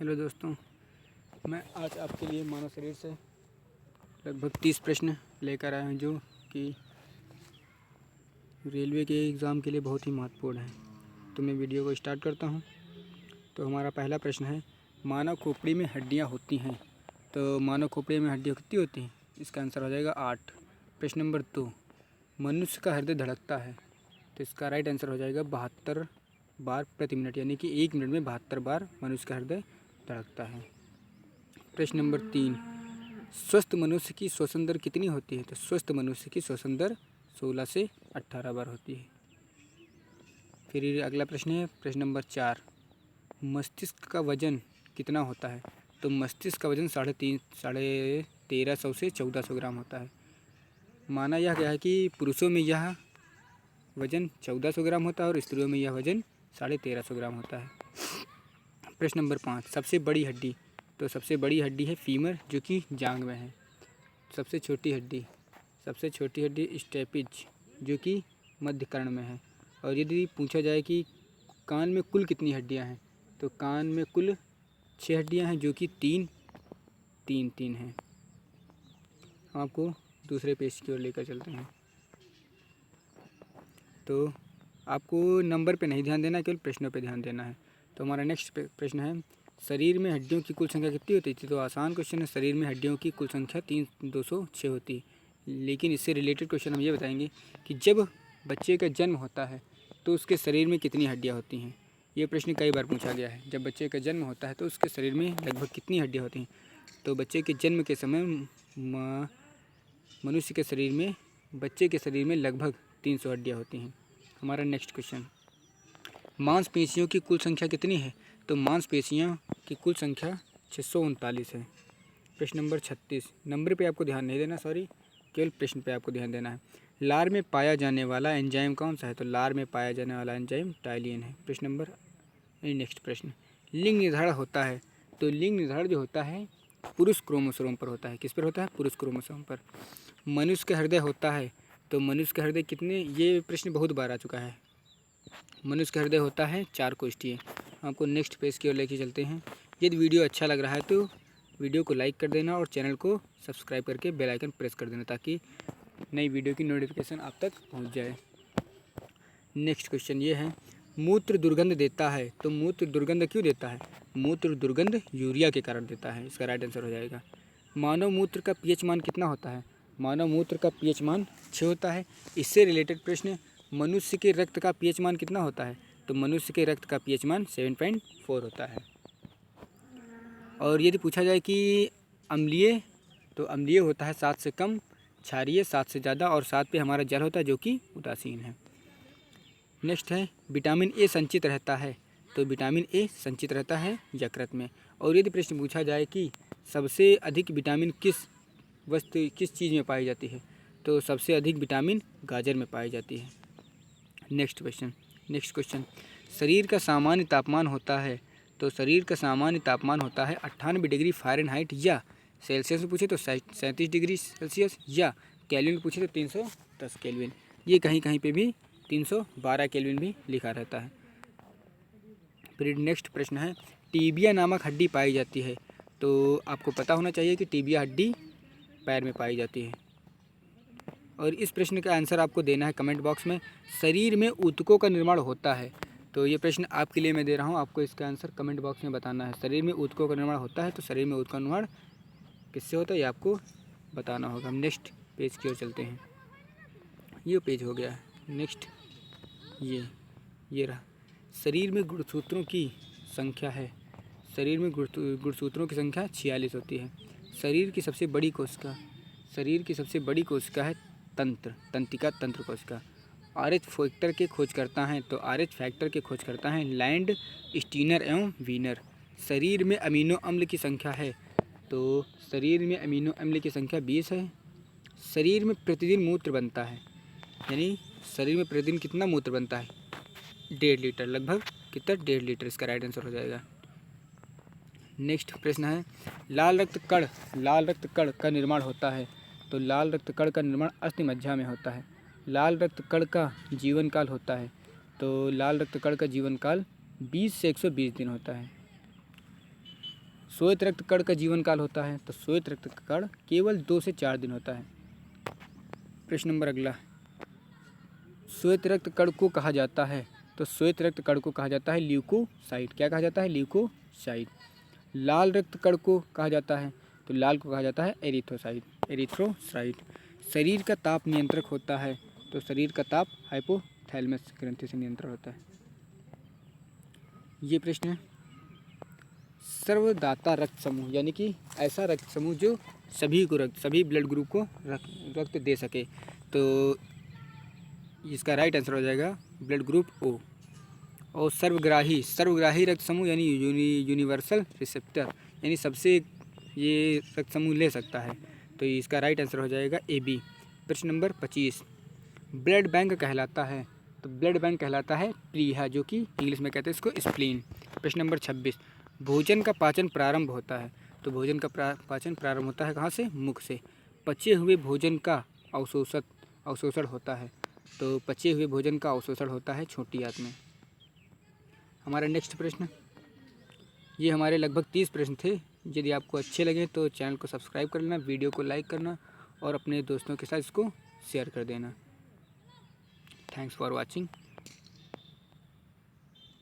Hello दोस्तों, मैं आज आपके लिए मानव शरीर से लगभग 30 प्रश्न लेकर आया हूँ जो कि रेलवे के एग्ज़ाम के लिए बहुत ही महत्वपूर्ण है। तो मैं वीडियो को स्टार्ट करता हूँ। तो हमारा पहला प्रश्न है, मानव खोपड़ी में हड्डियाँ होती हैं। तो मानव खोपड़ी में हड्डियाँ कितनी होती हैं? इसका आंसर हो जाएगा 8। प्रश्न नंबर 2, मनुष्य का हृदय धड़कता है। तो इसका राइट आंसर हो जाएगा 72 बार प्रति मिनट, यानी कि 1 मिनट में 72 बार मनुष्य का हृदय धड़कता है। प्रश्न नंबर 3, स्वस्थ मनुष्य की श्वसन दर कितनी होती है? तो स्वस्थ मनुष्य की श्वसन दर 16 से 18 बार होती है। फिर अगला प्रश्न है प्रश्न नंबर 4, मस्तिष्क का वजन कितना होता है? तो मस्तिष्क का वजन 1350 से 1400 ग्राम होता है। माना यह गया है कि पुरुषों में यह वजन 1400 ग्राम होता है और स्त्रियों में यह वजन 1350 ग्राम होता है। प्रश्न नंबर 5, सबसे बड़ी हड्डी। तो सबसे बड़ी हड्डी है फीमर, जो कि जांघ में है। सबसे छोटी हड्डी स्टेपिज, जो कि मध्य कर्ण में है। और यदि पूछा जाए कि कान में कुल कितनी हड्डियां हैं, तो कान में कुल 6 हड्डियां हैं, जो कि तीन हैं। हम आपको दूसरे पेज की ओर लेकर चलते हैं। तो आपको नंबर पे नहीं ध्यान देना, केवल प्रश्नों पे ध्यान देना है। तो हमारा नेक्स्ट प्रश्न है, शरीर में हड्डियों की कुल संख्या कितनी होती थी? तो आसान क्वेश्चन है, शरीर में हड्डियों की कुल संख्या 206 होती है। लेकिन इससे रिलेटेड क्वेश्चन हम ये बताएंगे कि जब बच्चे का जन्म होता है तो उसके शरीर में कितनी हड्डियाँ होती हैं। ये प्रश्न कई बार पूछा गया है, जब बच्चे का जन्म होता है तो उसके शरीर में लगभग कितनी हड्डियाँ होती हैं। तो बच्चे के जन्म के समय मनुष्य के शरीर में, बच्चे के शरीर में लगभग 300 हड्डियाँ होती हैं। हमारा नेक्स्ट क्वेश्चन, मांसपेशियों की कुल संख्या कितनी है? तो मांसपेशियों की कुल संख्या 639 है। प्रश्न नंबर 36, नंबर पे आपको ध्यान नहीं देना, सॉरी, केवल प्रश्न पे आपको ध्यान देना है। लार में पाया जाने वाला एंजाइम कौन सा है? तो लार में पाया जाने वाला एंजाइम टाइलिन है। प्रश्न नंबर नेक्स्ट प्रश्न, लिंग निर्धारण होता है। तो लिंग निर्धारण जो होता है पुरुष क्रोमोसोम पर होता है। किस पर होता है? पुरुष क्रोमोसोम पर। मनुष्य का हृदय होता है। तो मनुष्य का हृदय कितने, ये प्रश्न बहुत बार आ चुका है। मनुष्य का हृदय होता है 4 कोष्ठीय। आपको नेक्स्ट पेज की ओर लेके चलते हैं। यदि वीडियो अच्छा लग रहा है तो वीडियो को लाइक कर देना और चैनल को सब्सक्राइब करके बेल आइकन प्रेस कर देना, ताकि नई वीडियो की नोटिफिकेशन आप तक पहुंच जाए। नेक्स्ट क्वेश्चन ये है, मूत्र दुर्गंध देता है। तो मूत्र दुर्गंध क्यों देता है? मूत्र दुर्गंध यूरिया के कारण देता है। इसका राइट आंसर हो जाएगा। मानव मूत्र का पीएच मान कितना होता है? मानव मूत्र का पीएच मान 6 होता है। इससे रिलेटेड प्रश्न, मनुष्य के रक्त का पीएच मान कितना होता है? तो मनुष्य के रक्त का पीएच मान 7.4 होता है। और यदि पूछा जाए कि अम्लीय, तो अम्लीय होता है 7 से कम, क्षारीय 7 से ज़्यादा, और 7 पे हमारा जल होता है जो कि उदासीन है। नेक्स्ट है, विटामिन ए संचित रहता है। तो विटामिन ए संचित रहता है यकृत में। और यदि प्रश्न पूछा जाए कि सबसे अधिक विटामिन किस चीज़ में पाई जाती है? तो सबसे अधिक विटामिन गाजर में पाई जाती है। नेक्स्ट क्वेश्चन, शरीर का सामान्य तापमान होता है। तो शरीर का सामान्य तापमान होता है 98 डिग्री फ़ारेनहाइट, या सेल्सियस में पूछे तो 37 डिग्री सेल्सियस, या केल्विन में पूछे तो 310 केल्विन। ये कहीं कहीं पे भी 312 केल्विन भी लिखा रहता है। फिर नेक्स्ट प्रश्न है, टीबिया नामक हड्डी पाई जाती है। तो आपको पता होना चाहिए कि टीबिया हड्डी पैर में पाई जाती है। और इस प्रश्न का आंसर आपको देना है कमेंट बॉक्स में। शरीर में ऊतकों का निर्माण होता है। तो ये प्रश्न आपके लिए मैं दे रहा हूँ, आपको इसका आंसर कमेंट बॉक्स में बताना है। शरीर में ऊतकों का निर्माण होता है, तो शरीर में ऊतकों का निर्माण किससे होता है ये आपको बताना होगा। हम नेक्स्ट पेज की ओर चलते हैं। ये पेज हो गया है। नेक्स्ट ये रहा, शरीर में गुणसूत्रों की संख्या है। शरीर में गुणसूत्रों की संख्या 46 होती है। शरीर की सबसे बड़ी कोशिका है तंत्रिका तंत्र कोशिका। आरएच फैक्टर के खोजकर्ता हैं। तो आरएच फैक्टर के खोजकर्ता हैं लैंड, स्टीनर एवं वीनर। शरीर में अमीनो अम्ल की संख्या है। तो शरीर में अमीनो अम्ल की संख्या 20 है। शरीर में प्रतिदिन मूत्र बनता है, यानी शरीर में प्रतिदिन कितना मूत्र बनता है? 1.5 लीटर, लगभग कितना? 1.5 लीटर। इसका राइट आंसर हो जाएगा। नेक्स्ट प्रश्न है, लाल रक्त कण का निर्माण होता है। तो लाल रक्त कण का निर्माण अस्थिमज्जा में होता है। लाल रक्त कण का जीवन काल होता है। तो लाल रक्त कण का जीवन काल 20 से 120 दिन होता है। श्वेत रक्त कण का जीवन काल होता है, तो श्वेत रक्त कण केवल 2 से 4 दिन होता है। प्रश्न नंबर अगला, श्वेत रक्त कण को कहा जाता है, तो श्वेत रक्त कण को कहा जाता है ल्यूकोसाइट। क्या कहा जाता है? ल्यूकोसाइट। लाल रक्त कण को कहा जाता है, तो लाल को कहा जाता है एरिथ्रोसाइट। शरीर का ताप नियंत्रक होता है, तो शरीर का ताप हाइपोथैलेमस ग्रंथि से नियंत्रण होता है। ये प्रश्न है, सर्वदाता रक्त समूह यानी कि ऐसा रक्त समूह जो सभी ब्लड ग्रुप को रक्त दे सके, तो इसका राइट आंसर हो जाएगा ब्लड ग्रुप ओ। और सर्वग्राही रक्त समूह यानी यूनिवर्सल रिसेप्टर यानी सबसे ये रक्त समूह ले सकता है, तो इसका राइट आंसर हो जाएगा ए बी। प्रश्न नंबर 25, ब्लड बैंक कहलाता है, तो ब्लड बैंक कहलाता है प्लीहा, जो कि इंग्लिश में कहते हैं इसको स्प्लीन। प्रश्न नंबर 26, भोजन का पाचन प्रारंभ होता है, तो भोजन का पाचन प्रारंभ होता है कहाँ से? मुख से। पचे हुए भोजन का अवशोषण होता है, तो पचे हुए भोजन का अवशोषण होता है छोटी आंत में। हमारा नेक्स्ट प्रश्न, ये हमारे लगभग 30 प्रश्न थे। यदि आपको अच्छे लगे तो चैनल को सब्सक्राइब कर लेना, वीडियो को लाइक करना और अपने दोस्तों के साथ इसको शेयर कर देना। Thanks for watching.